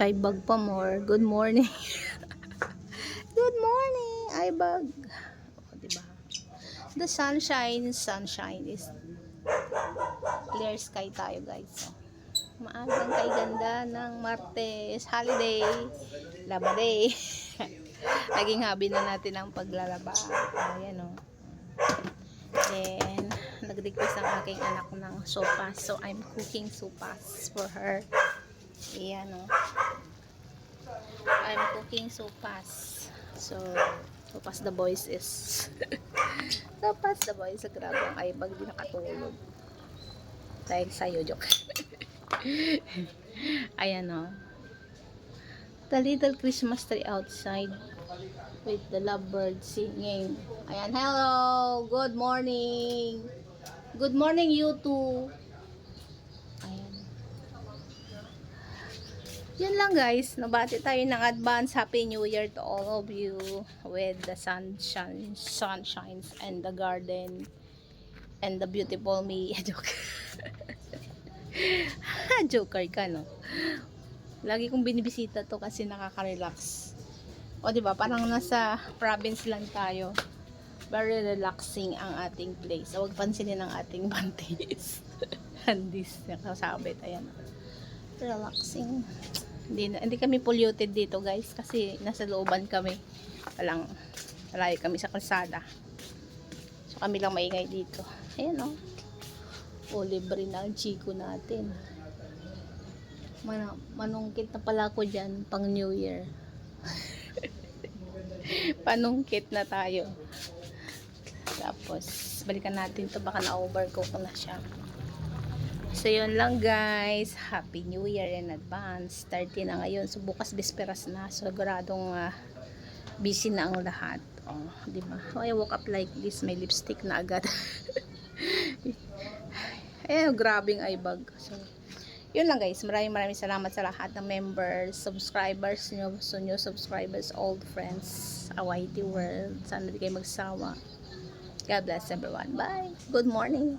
Ibag pa more. Good morning. Good morning, Ibag. O, diba? The sunshine is clear sky tayo, guys. So, maagang kay ganda ng Martes holiday. Laba day. Naging hobby na natin ang paglalaba. Ayan o. Then, nag-request ang aking anak ng sopas. So, I'm cooking sopas for her. Ayan o. I'm cooking sopas. So, sopas the boys is sopas the boys. Grabe ang Ibag, di nakatulog. Dahil sa'yo, joke. Ayan o. The little Christmas tree outside with the lovebird singing. Ayan, hello! Good morning! Good morning, you two! Ayan. Yun lang, guys. Nabati tayo ng advance Happy New Year to all of you with the sunshines and the garden and the beautiful me. Joke. Joker ka, no? Lagi kong binibisita to kasi nakaka-relax. O, diba? Parang nasa province lang tayo. Very relaxing ang ating place. So, huwag pansinin ang ating bantis. Handis. Nakasabit. Ayan. Relaxing. Hindi kami polluted dito, guys. Kasi nasa looban kami. Malayo kami sa kalsada. So, kami lang maingay dito. Ayan, o. O, libre na ang chiko natin. Manungkit na pala ko dyan pang New Year. Panungkit na tayo. Tapos balikan natin to, baka na-overcook na siya. So yun lang, guys. Happy New Year in advance. 30 na ngayon. So bukas bisperas na. So siguradong busy na ang lahat. Oh, di ba? So I woke up like this, may lipstick na agad. Grabing Ibag. So yun lang, guys. Maraming salamat sa lahat ng members, subscribers, new subscribers, old friends, Awaiti World. Sana di kayo magsawa. God bless everyone. Bye. Good morning.